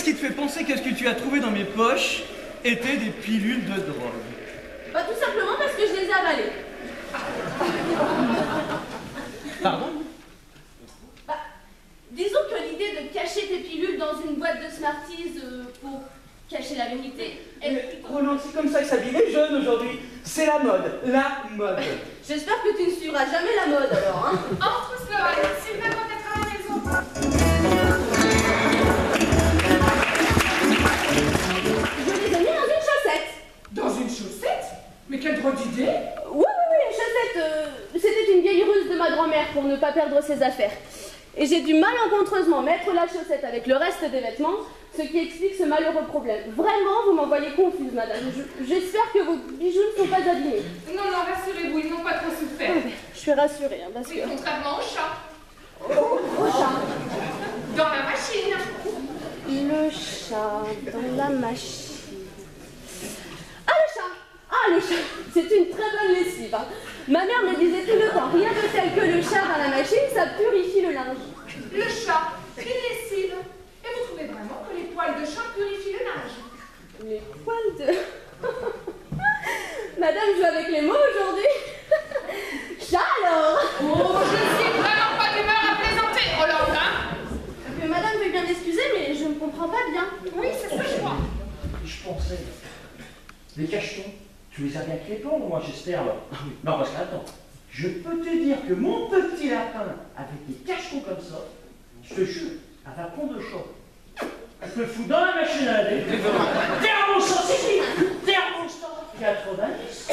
qu'est-ce qui te fait penser que ce que tu as trouvé dans mes poches étaient des pilules de drogue? Bah tout simplement parce que je les ai avalées. Pardon? Bah, disons que l'idée de cacher tes pilules dans une boîte de Smarties pour cacher la vérité est plutôt... Roland, c'est comme ça que s'habillent les jeunes aujourd'hui. C'est la mode, la mode. J'espère que tu ne suivras jamais la mode alors, hein. Entre Sloane, Sylvain doit être à la maison. Je les ai mis dans une chaussette. Dans une chaussette? Mais quelle drôle d'idée! Oui, une chaussette. C'était une vieille ruse de ma grand-mère pour ne pas perdre ses affaires. Et j'ai dû malencontreusement mettre la chaussette avec le reste des vêtements, ce qui explique ce malheureux problème. Vraiment, vous m'envoyez confuse, madame. J'espère que vos bijoux ne sont pas abîmés. Non, rassurez-vous, ils n'ont pas trop souffert. Je suis rassurée, hein, parce que... Oui, contrairement au chat. Au chat. Dans la machine. Le chat dans la machine. Ah, le chat! Ah, le chat! C'est une très bonne lessive, hein. Ma mère me disait tout le temps, rien de tel que le chat dans la machine, ça purifie le linge. Le chat, une lessive. Et vous trouvez vraiment que les poils de chat purifient le linge? Les poils de... Madame joue avec les mots aujourd'hui. Chat alors! Oh, je suis vraiment pas d'humeur à plaisanter, Roland, hein? Mais madame veut bien m'excuser, mais je ne comprends pas bien. Oui, c'est ça, je crois. Je pensais, les cachetons, tu les as bien crépants, moi j'espère. Non, parce que attends, je peux te dire que mon petit lapin, avec des cachetons comme ça, je te jure, elle va prendre le choc. Elle te le fout dans la machine à laver. Thermostat, thermostat, 90,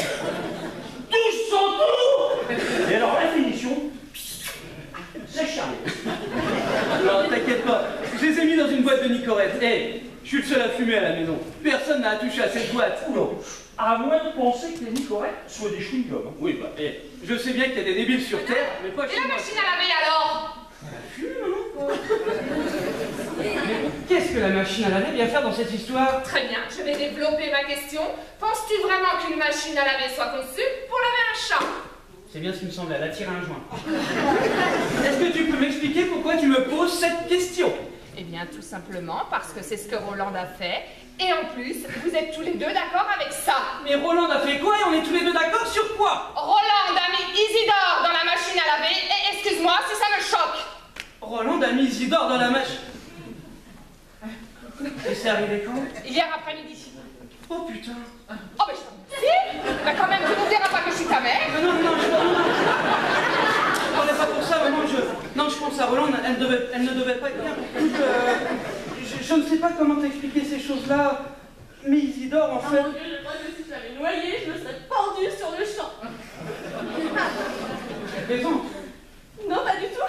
1200 tours. Et alors la finition, c'est charmé. Non, t'inquiète pas, je les ai mis dans une boîte de Nicorette. Hé, je suis le seul à fumer à la maison. Personne n'a à toucher à cette boîte. Oula, à moins de penser que les Nicorettes soient des chewing-gums. Oui, bah, je sais bien qu'il y a des débiles sur Terre, mais pas Et chez la moi. machine à laver alors? Qu'est-ce que la machine à laver vient faire dans cette histoire? Très bien, je vais développer ma question. Penses-tu vraiment qu'une machine à laver soit conçue pour laver un chat? C'est bien ce qui me semblait, elle a tiré un joint. Est-ce que tu peux m'expliquer pourquoi tu me poses cette question? Eh bien, tout simplement parce que c'est ce que Roland a fait. Et en plus, vous êtes tous les deux d'accord avec ça. Mais Roland a fait quoi et on est tous les deux d'accord sur quoi? Roland a mis Isidore dans la machine à laver et excuse-moi si ça me choque. Roland a mis Isidore dans la machine. Et c'est arrivé quand? Hier après-midi. Oh putain. Oh, mais je t'en dis. Bah, quand même, tu ne diras pas que je suis ta mère. Non, je parlais pas pour ça, maman. Non, je pense à Roland, elle ne devait pas être bien. Je ne sais pas comment t'expliquer ces choses-là, mais Isidore, en fait... Oh mon Dieu, je crois que si j'avais noyé, je me serais pendue sur le champ. J'ai raison. Non, pas du tout.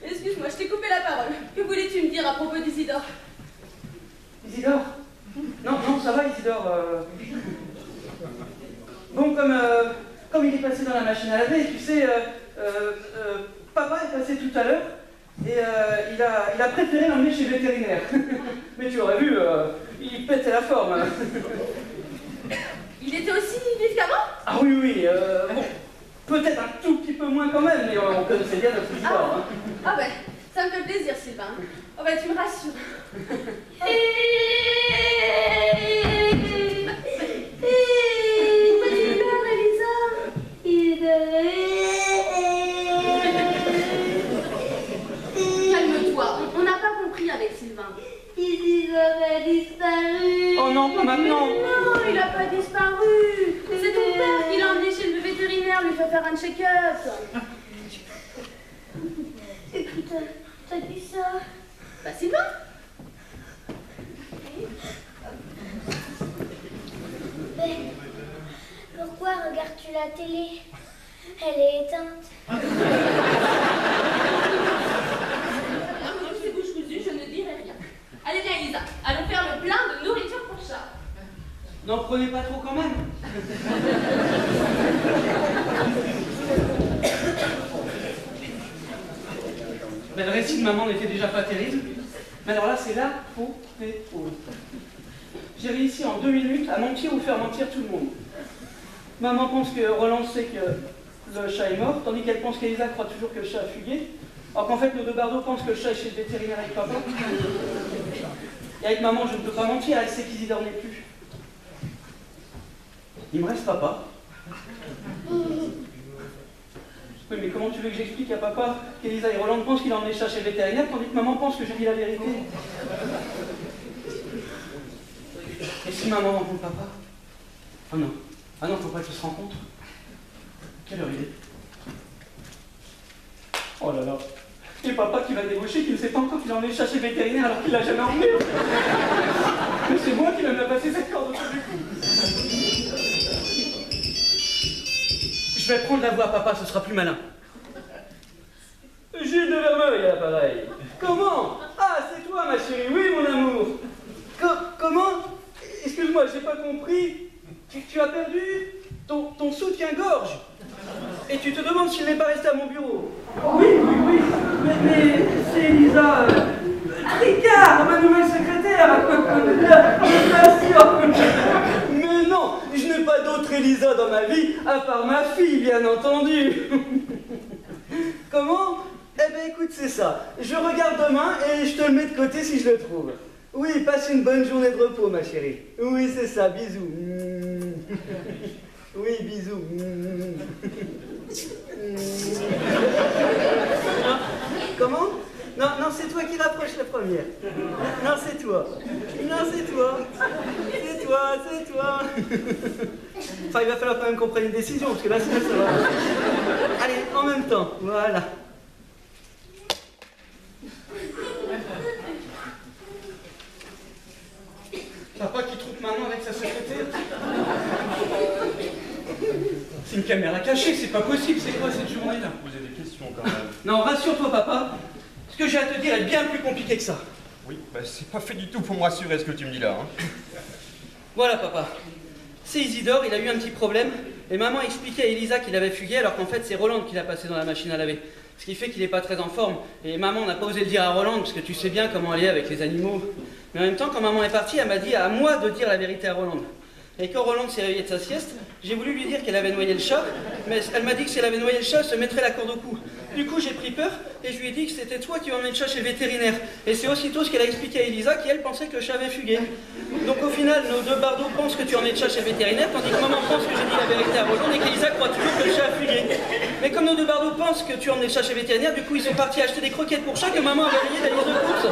Excuse-moi, je t'ai coupé la parole. Que voulais-tu me dire à propos d'Isidore? Isidore? Non, ça va, Isidore. Bon, comme il est passé dans la machine à laver, tu sais, papa est passé tout à l'heure et il a préféré l'emmener chez le vétérinaire. Mais tu aurais vu, il pétait la forme. Il était aussi vif qu'avant? Ah oui, bon, peut-être un tout petit peu moins quand même, mais on connaissait bien notre histoire. Hein. Ah ben, ça me fait plaisir, Sylvain. Oh ben, tu me rassures. Pourquoi tu pleures, Elisa? Calme-toi, on n'a pas compris avec Sylvain. Isidore a disparu. Oh non, pas maintenant. Non, il n'a pas disparu. C'est ton père qui l'a emmené chez le vétérinaire, lui faire faire un check-up. Écoute, t'as dit ça? Bah, Sylvain? Mais pourquoi regardes-tu la télé? Elle est éteinte. C'est bouche cousue, je ne dirai rien. Allez, viens, Elisa, allons faire le plein de nourriture pour chat. N'en prenez pas trop quand même. Ben, le récit de maman n'était déjà pas terrible. Mais alors là, c'est l'apothéose. J'ai réussi en 2 minutes à mentir ou faire mentir tout le monde. Maman pense que Roland sait que le chat est mort, tandis qu'elle pense qu'Elisa croit toujours que le chat a fugué, alors qu'en fait nos deux bardeaux pensent que le chat est chez le vétérinaire avec papa. Et avec maman, je ne peux pas mentir, elle sait qu'Isidore n'est plus. Il me reste papa. Oui, mais comment tu veux que j'explique à papa qu'Elisa et Roland pensent qu'il a emmené chercher le vétérinaire, tandis que maman pense que j'ai dit la vérité? Et si maman rencontre papa? Oh non. Ah non, faut pas qu'ils se rencontrent. Quelle heure il est? Oh là là. Et papa qui va débaucher, qui ne sait pas encore qu'il a emmené chercher le vétérinaire alors qu'il l'a jamais emmené. Mais c'est moi qui vais me la passer cette corde autour du cou. Je vais prendre la voix à papa, ce sera plus malin. Gilles de Vermeuil à l'appareil. Comment? Ah, c'est toi, ma chérie. Oui, mon amour. Comment? Excuse-moi, j'ai pas compris. Tu as perdu ton soutien-gorge. Et tu te demandes s'il n'est pas resté à mon bureau. Oui. Mais c'est Elisa Tricard, ma nouvelle secrétaire. Bien sûr. Mais non, je n'ai pas d'autre Elisa dans ma vie, à part ma fille, bien entendu. Comment? Eh bien, écoute, c'est ça. Je regarde demain et je te le mets de côté si je le trouve. Oui, passe une bonne journée de repos, ma chérie. Oui, c'est ça, bisous. Oui, bisous. Comment? Non, c'est toi qui rapproche la première. Non, c'est toi. Non, c'est toi. C'est toi. Enfin, il va falloir quand même qu'on prenne une décision, parce que là, sinon, ça va. Allez, en même temps, voilà. Papa qui trouve maman avec sa secrétaire. C'est une caméra cachée, c'est pas possible, c'est quoi cette journée-là? Poser des questions quand même. Non, rassure-toi, papa. Ce que j'ai à te dire est bien plus compliqué que ça. Oui, c'est pas fait du tout pour me rassurer ce que tu me dis là. Hein. Voilà, papa. C'est Isidore, il a eu un petit problème, et maman a expliqué à Elisa qu'il avait fugué, alors qu'en fait c'est Roland qui l'a passé dans la machine à laver. Ce qui fait qu'il n'est pas très en forme. Et maman n'a pas osé le dire à Roland, parce que tu sais bien comment elle est avec les animaux. Mais en même temps, quand maman est partie, elle m'a dit à moi de dire la vérité à Roland. Et quand Roland s'est réveillé de sa sieste, j'ai voulu lui dire qu'elle avait noyé le chat, mais elle m'a dit que si elle avait noyé le chat, elle se mettrait la corde au cou. Du coup, j'ai pris peur et je lui ai dit que c'était toi qui emmenais le chat chez le vétérinaire. Et c'est aussitôt ce qu'elle a expliqué à Elisa, qui elle pensait que le chat avait fugué. Donc au final, nos deux bardeaux pensent que tu emmenais le chat chez le vétérinaire, tandis que maman pense que j'ai dit la vérité à Roland et qu'Elisa croit toujours que le chat a fugué. Mais comme nos deux bardeaux pensent que tu emmenais le chat chez le vétérinaire, du coup ils sont partis acheter des croquettes pour chat que maman avait rayé la liste de courses.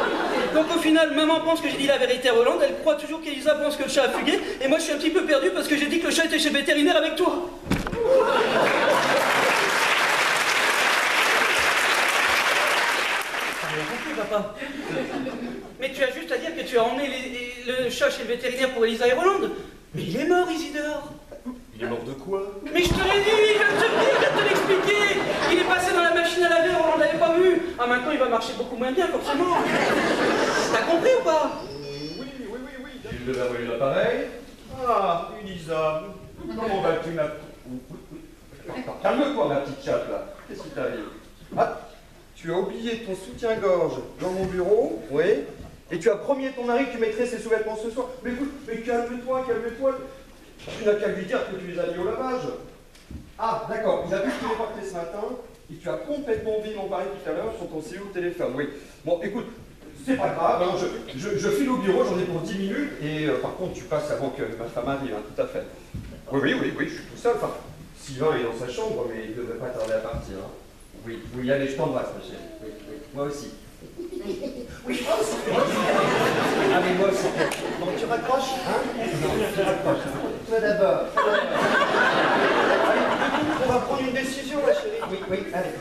Donc au final, maman pense que j'ai dit la vérité à Roland, elle croit toujours qu'Elisa pense que le chat a fugué, et moi je suis un petit peu perdu parce que j'ai dit que le chat était chez le vétérinaire avec toi. T'as rien compris, papa. Mais tu as juste à dire que tu as emmené le chat chez le vétérinaire pour Elisa et Roland. Mais il est mort, Isidore. Il est mort de quoi? Mais je te l'ai dit, je viens de te le dire, je viens de te l'expliquer. Il est passé dans la machine à laver, on l'avait pas vu. Ah, maintenant il va marcher beaucoup moins bien, forcément. T'as compris ou pas? Oui. Gilles de Vermeuil l'appareil. Ah, Elisa, comment vas-tu, ma... Calme-toi, ma petite chatte, là. Qu'est-ce qui t'arrive? Ah, tu as oublié ton soutien-gorge dans mon bureau, oui. Et tu as promis à ton mari que tu mettrais ses sous-vêtements ce soir. Mais écoute, mais calme-toi. Tu n'as qu'à lui dire que tu les as mis au lavage. Ah, d'accord, il a vu que tu les portais ce matin, et tu as complètement oublié mon mari tout à l'heure sur ton CEO téléphone, oui. Bon, écoute, c'est pas grave, hein, je file au bureau, j'en ai pour 10 minutes, et par contre, tu passes avant que ma femme arrive, hein, tout à fait. Oui, je suis tout seul, enfin, Sylvain est dans sa chambre, mais il ne devrait pas tarder à partir. Hein. Oui, allez, je t'embrasse, ma chérie. Oui, moi aussi. Oui, moi aussi. Allez, moi aussi. Bon, tu raccroches, hein? Non, tu raccroches. Toi d'abord. On va prendre une décision, ma chérie. Oui, allez.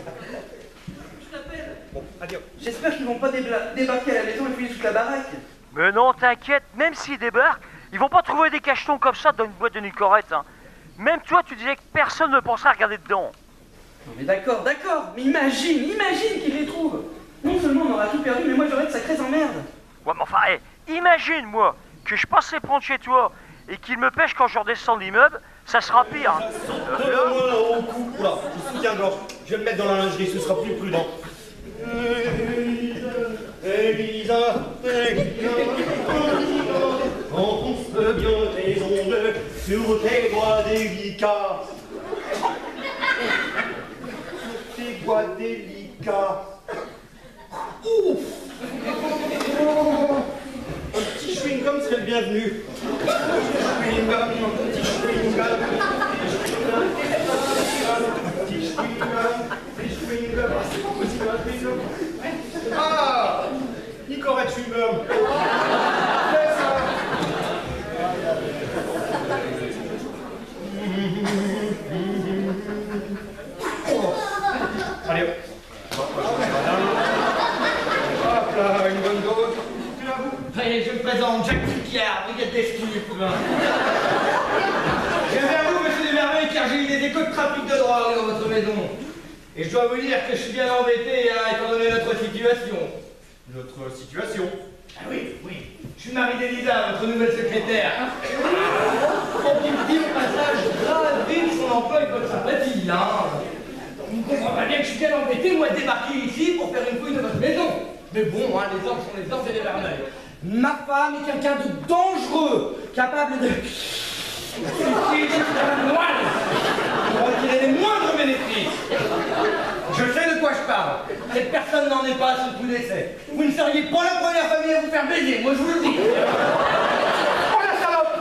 Je t'appelle. Bon, adieu. J'espère qu'ils vont pas débarquer à la maison et fouiller toute la baraque. Mais non, t'inquiète, même s'ils débarquent, ils vont pas trouver des cachetons comme ça dans une boîte de nuit correcte. Hein. Même toi, tu disais que personne ne pensait à regarder dedans. Non mais d'accord, mais imagine qu'ils les trouvent. Non seulement on aura tout perdu, mais moi j'aurai de sacrées emmerdes. Ouais, mais enfin, imagine, moi, que je passe les prendre chez toi et qu'ils me pêchent quand je redescends de l'immeuble, ça sera pire. Hein. Donne-moi là au cou. Oula, je soutiens-gorge. Je vais le mettre dans la lingerie, ce sera plus prudent. Elisa, enfonce bien tes ongles sur tes doigts délicats. Tes doigts délicats. Ouf! Un petit chewing-gum serait le bienvenu. Chewing-gum, mon petit chewing-gum. Petit chewing-gum. Ah, c'est pas possible, un chewing-gum. Ah, Nicorette chewing-gum. Fais ça. Oh. Allez, hop là, une bonne dose. Allez, je me présente, Jacques Tricard, brigade des stupes. Je viens vers vous, monsieur Desmerveilles, car j'ai eu des échos de trafic de drogue dans votre maison. Et je dois vous dire que je suis bien embêté, étant donné notre situation. Notre situation. Ah oui, oui. Je suis mari d'Elisa, votre nouvelle secrétaire. On qui me dit au passage grave son emploi avec votre sympathie, hein. Vous comprendrez bien que je suis bien embêté, moi, de débarquer ici pour faire une fouille de votre maison. Mais bon, hein, les hommes sont les hommes et les merveilles. Ma femme est quelqu'un de dangereux, capable de... jusqu'à la moelle, pour retirer les moindres bénéfices. Je sais de quoi je parle. Cette personne n'en est pas à ce coup d'essai. Vous ne seriez pas la première famille à vous faire baiser, moi je vous le dis. Oh la salope!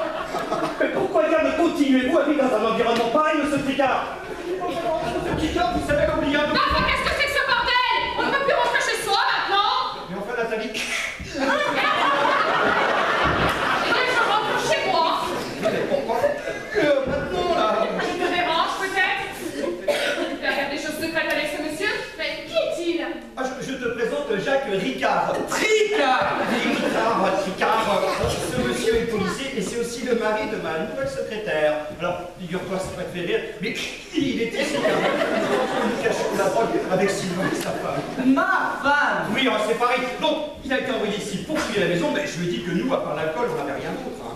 Mais pourquoi dire de continuez-vous à vivre dans un environnement pareil, monsieur Tricard? Monsieur Tricard, vous savez combien de... Non, mais qu'est-ce que c'est que ce bordel? On ne peut plus rentrer chez soi maintenant? Mais enfin, Nathalie... Eh bien, je rentre chez moi. Mais pourquoi? Maintenant, là... Je me dérange peut-être? Tu fais faire des choses secrètes avec ce monsieur? Mais qui est-il? Ah, je te présente Jacques Ricard. Tricard! Tricard. Ce monsieur est policier et c'est aussi le mari de ma nouvelle secrétaire. Alors, figure-toi, ça va te faire rire, mais il était ici quand même. Nous cachons la drogue avec Sylvain et sa femme. Ma femme! Oui, c'est pareil. Donc, il a été envoyé ici pour fouiller la maison, mais je lui ai dit que nous, à part l'alcool, on n'avait rien d'autre. Hein.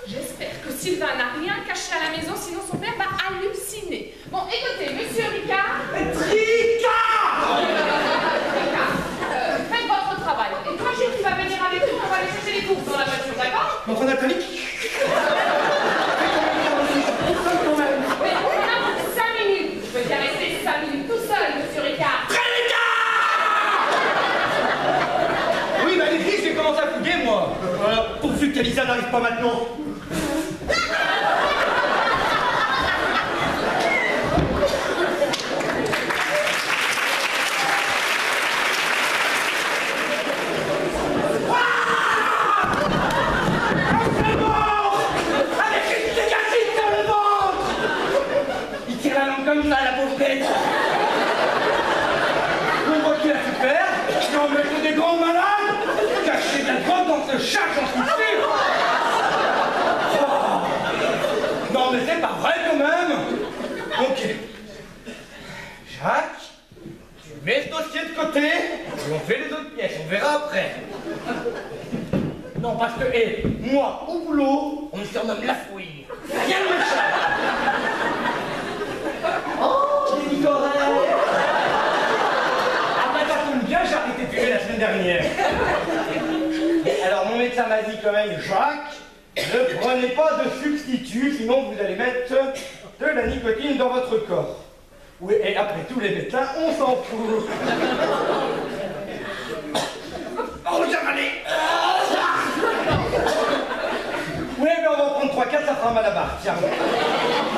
J'espère que Sylvain n'a rien caché à la maison, sinon son père va halluciner. Bon, écoutez, monsieur Ricard... Tricard! Faites votre travail. Et toi, Gilles, tu vas venir avec nous, on va aller chercher les courses dans la voiture, d'accord? Enfin, Nathalie... Mais on a 5 minutes. Je veux bien rester 5 minutes tout seul, monsieur Ricard. Oui, bah les filles, j'ai commencé à fouiller, moi. Voilà, pourvu qu'Elisa n'arrive pas maintenant. Comme ça, la pauvre bête. On voit qu'il a su faire, mais on met que des grands malades, cacher de la drogue dans ce chat, j'en suis sûr. Oh. Non, mais c'est pas vrai quand même. Ok. Jacques, tu mets ce dossier de côté, et on fait les autres pièces, on verra après. Non, parce que, hé, moi, au boulot, on me surnomme la fouine. Rien de méchant. Oh, les Nicorette! Après, ça tombe bien, j'ai arrêté de fumer la semaine dernière. Alors, mon médecin m'a dit quand même, Jacques, ne prenez pas de substitut, sinon vous allez mettre de la nicotine dans votre corps. Oui, et après tous les médecins, on s'en fout. Oh, j'ai malé! Oui, mais on va en prendre 3-4, ça fera mal à la barre, tiens. Alors,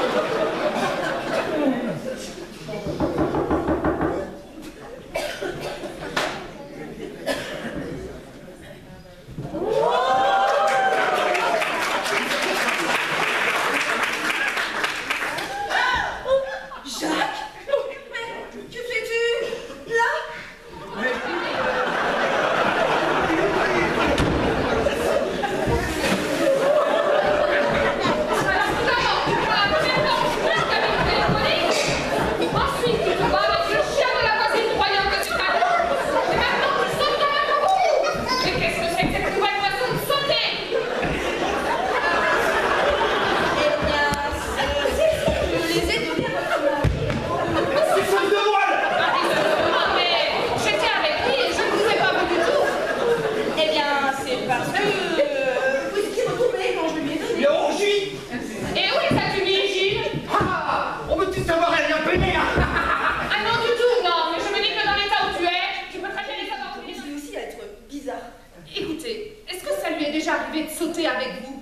rêvé de sauter avec vous.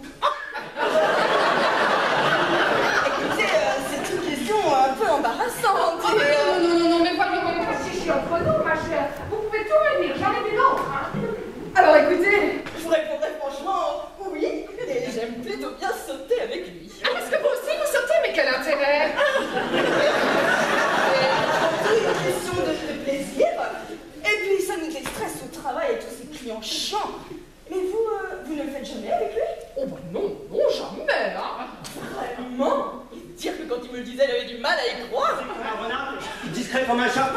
Écoutez, c'est une question un peu embarrassante. Non, mais voyons, pas chichi entre nous, ma chère. Vous pouvez tout me dire, j'en ai des nôtres, hein. Alors écoutez, je vous répondrai franchement oui, et j'aime plutôt bien sauter avec lui. Ah, parce que vous aussi vous sautez, mais quel intérêt? C'est une question de plaisir. Et puis ça nous déstresse au travail avec tous ces clients chiants. Mais vous ne le faites jamais avec lui? Oh bah non, jamais, hein. Vraiment? Et dire que quand il me le disait, il avait du mal à y croire. Discret comme un chat.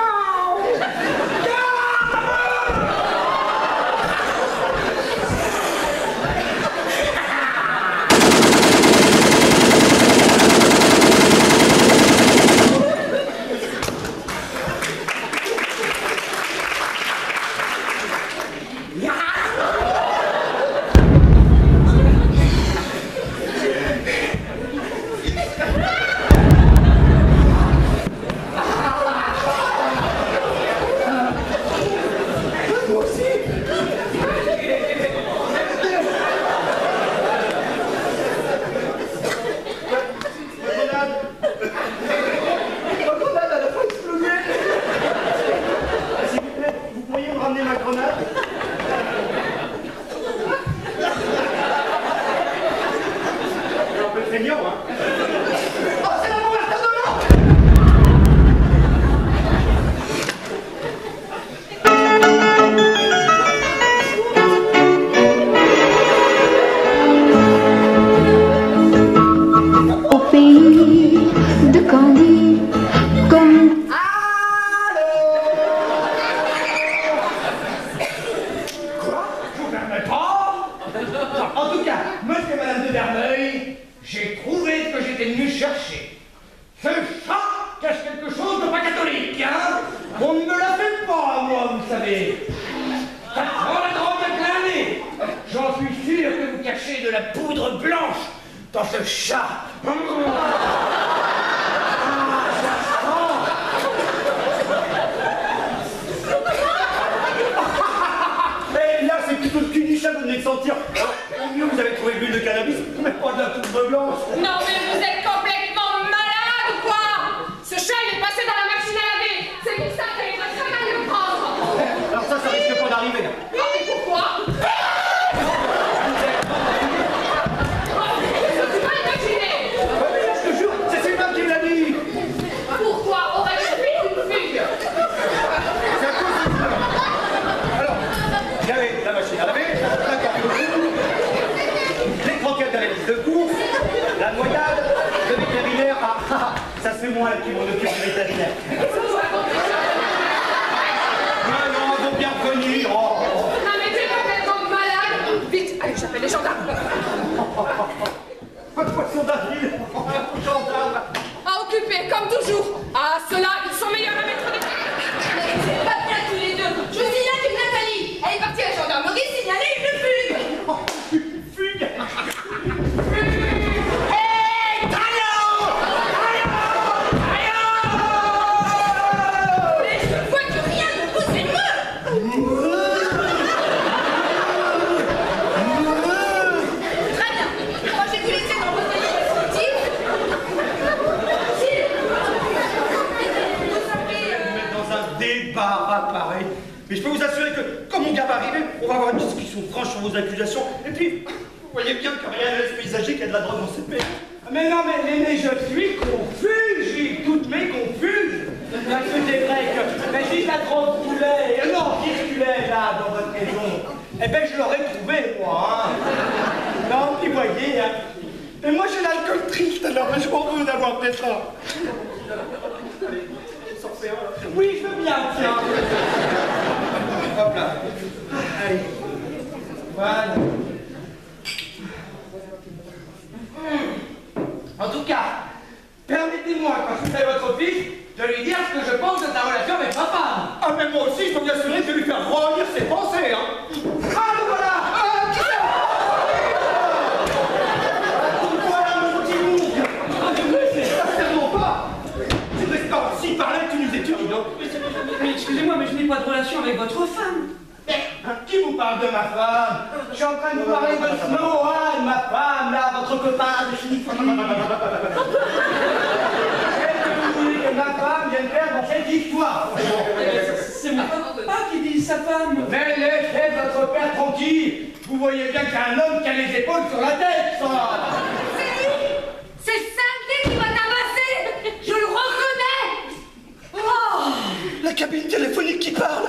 Excusez-moi, mais je n'ai pas de relation avec votre femme. Qui vous parle de ma femme? Je suis en train de votre copain de Philippe. Qu'est-ce que vous voulez que ma femme vienne faire dans cette histoire? C'est mon papa qui dit sa femme. Mais laissez votre père tranquille. Vous voyez bien qu'il y a un homme qui a les épaules sur la tête, ça. C'est cinglé qui va tabasser. Je le reconnais. Oh, La cabine téléphonique qui parle.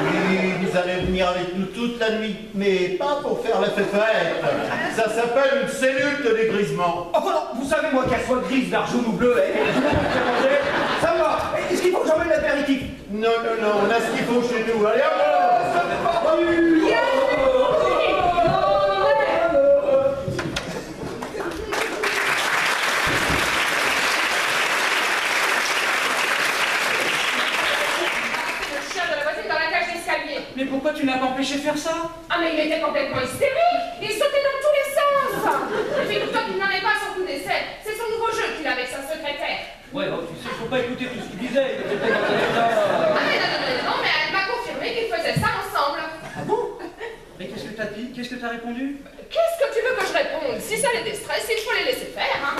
Oui, vous allez venir avec nous toute la nuit, mais pas pour faire la fête. Ça s'appelle une cellule de dégrisement. Oh non, vous savez, moi, qu'elle soit grise, vert, jaune ou bleu, ça me va. Est-ce qu'il faut que j'emmène l'apéritif? Non, non, non, on a ce qu'il faut chez nous. Allez, hop! Mais pourquoi tu n'as pas empêché de faire ça? Ah mais il était complètement hystérique. Il sautait dans tous les sens. Et figure-toi qu'il n'en est pas à son coup d'essai. C'est son nouveau jeu qu'il a avec sa secrétaire. Ouais, oh, tu sais, faut pas écouter tout ce qu'il disait. Il était dans un état... Ah mais non, mais elle m'a confirmé qu'ils faisaient ça ensemble. Ah bon? Mais qu'est-ce que t'as dit? Qu'est-ce que t'as répondu? Qu'est-ce que tu veux que je réponde? Si ça les déstresse, il faut les laisser faire, hein.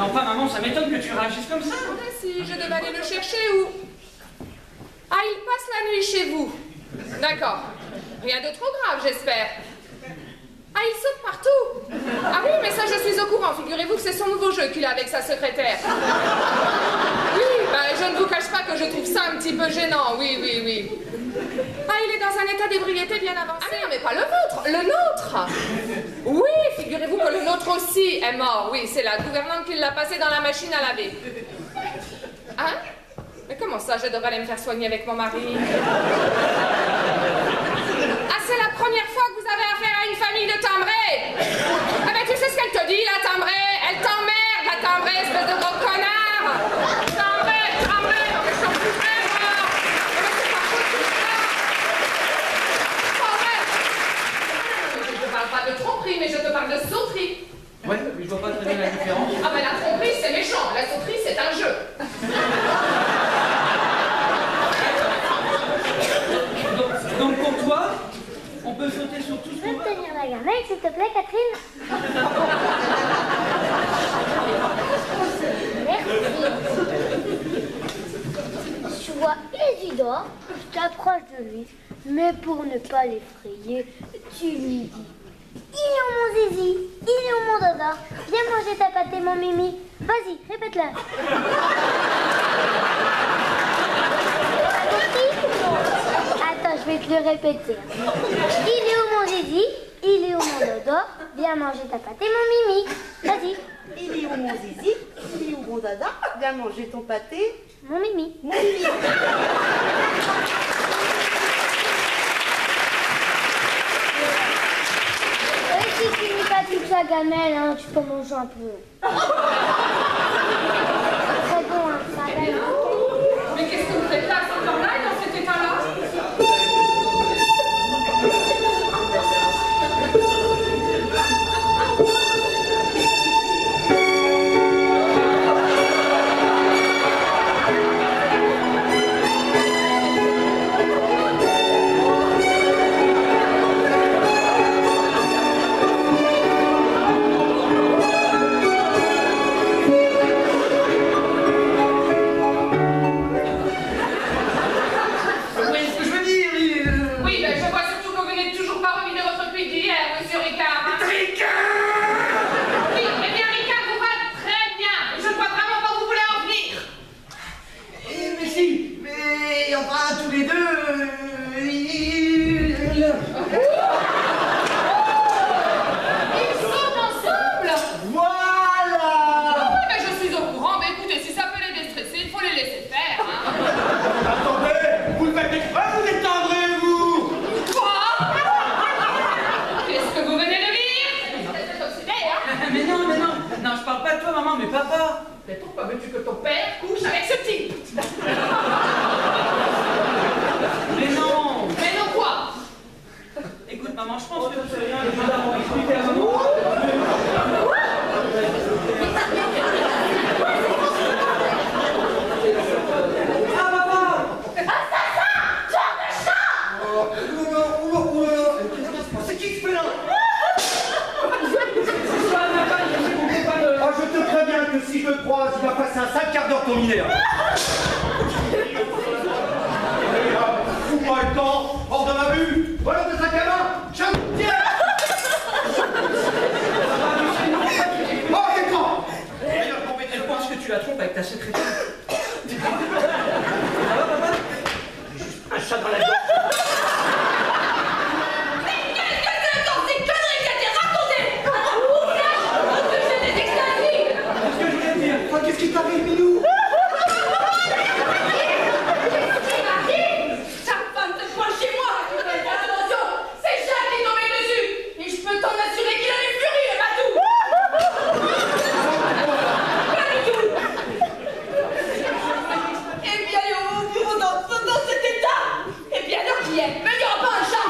Mais enfin, maman, ça m'étonne que tu réagisses comme ça. Ah si, je devais aller le chercher où? Ah, il passe la nuit chez vous. D'accord. Rien de trop grave, j'espère. Ah, il saute partout. Ah oui, mais ça, je suis au courant. Figurez-vous que c'est son nouveau jeu qu'il a avec sa secrétaire. Oui, bah, je ne vous cache pas que je trouve ça un petit peu gênant. Oui, oui, oui. Ah, il est dans un état d'ébriété bien avancé. Ah non, mais pas le vôtre, le nôtre. Oui, figurez-vous que le nôtre aussi est mort. Oui, c'est la gouvernante qui l'a passé dans la machine à laver. Hein? Mais comment ça, je devrais aller me faire soigner avec mon mari? Ah, c'est la première fois que vous avez affaire à une famille de timbrés. Ah ben, tu sais ce qu'elle te dit, la timbrée? Elle t'emmerde, la timbrée, espèce de gros connard. Timbrée, non mais je t'en foutrais, moi. Mais c'est pas fou tout ça. Je te parle pas de tromperie, mais je te parle de sauterie. Ouais, mais je vois pas très bien la différence. Ah ben, la tromperie, c'est méchant. La sauterie, c'est un jeu. Donc pour toi, on peut sauter sur tout ce qu'on Tu veut. peux tenir la gamelle, s'il te plaît, Catherine? Merci. Tu vois Isidore, tu t'approches de lui, mais pour ne pas l'effrayer, tu lui dis: il est où mon zizi? Il est où mon dada? Viens manger ta pâtée, mon mimi. Vas-y, répète-la. Attends, je vais te le répéter. Il est où mon zizi? Il est où mon dodo? Viens manger ta pâtée, mon mimi. Vas-y. il est où mon zizi? Il est où mon dada? Viens manger ton pâté. Mon mimi. Mon mimi. Si tu finis pas toute la gamelle, hein, tu peux manger un peu. Très bon, hein, ça a l'air. Mais qu'est-ce que vous faites là, à cette heure-là, et dans cet état-là? me croise, il va passer un sale quart d'heure ton mineur. Fous-moi le camp, hors de ma vue, voleur de sac à main, je me tiens. Oh, c'est grand. Elle pense que tu la trompes avec ta secrétaire. Un chat dans la gorge. Mais qu'est-ce que c'est encore ces conneries qui a été racontées? Ouvert, que j'ai des extasies. Qu'est-ce que je voulais dire? Qu'est-ce qui t'arrive, Milou? Chaque femme te pointe chez moi. Fais attention, c'est Jacques qui est tombé dessus. Et je peux t'en assurer qu'il a les furies et pas tout. Pas du tout. Et puis aller au bureau dans cet état. Et bien alors qui est? Mais il n'y aura pas un chat.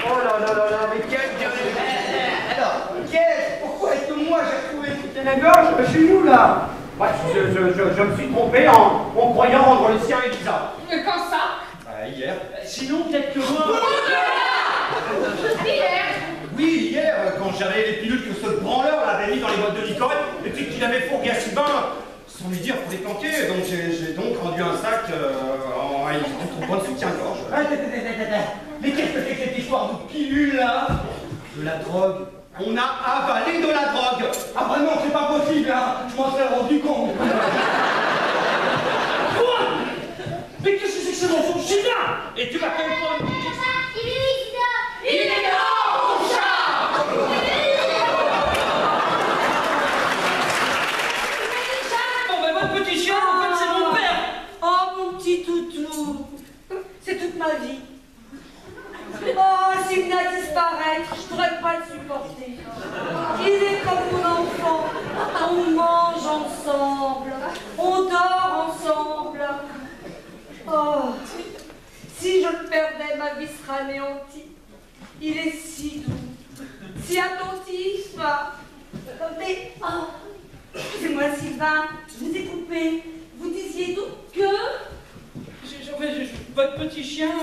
Oh là là là là, mais quel alors, pourquoi est-ce que moi j'ai trouvé foutre la gorge chez nous là? Moi, je me suis trompé en croyant rendre le sien à Elisa. Quand ça? Hier. Sinon, peut-être que moi. Hier. Oui, hier, quand j'avais les pilules que ce branleur l'avait mis dans les boîtes de licorne, et puis qu'il avait fourgué à Sylvain, sans lui dire pour les planquer, donc j'ai donc rendu un sac en trompant de soutien-gorge. Mais qu'est-ce que c'est que cette histoire de pilules là? De la drogue. On a avalé de la drogue. Ah bah non, c'est pas possible, hein. Je m'en serais rendu compte. Quoi? Mais qu'est-ce que c'est que ce mensonge? Sylvain? Et tu m'appelles pas une... Il est là, mon chat. Bon, ben votre petit chien, en fait, c'est mon père. Oh, mon petit toutou. C'est toute ma vie. Oh, s'il venait à disparaître, je pourrais pas le supporter. Il est comme mon enfant. On mange ensemble. On dort ensemble. Oh, si je le perdais, ma vie serait anéantie. Il est si doux, si attentif. Mais, oh, excusez-moi, Sylvain, je vous ai coupé. Vous disiez donc que... Votre petit chien,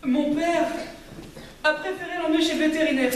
mon père, a préféré l'emmener chez le vétérinaire.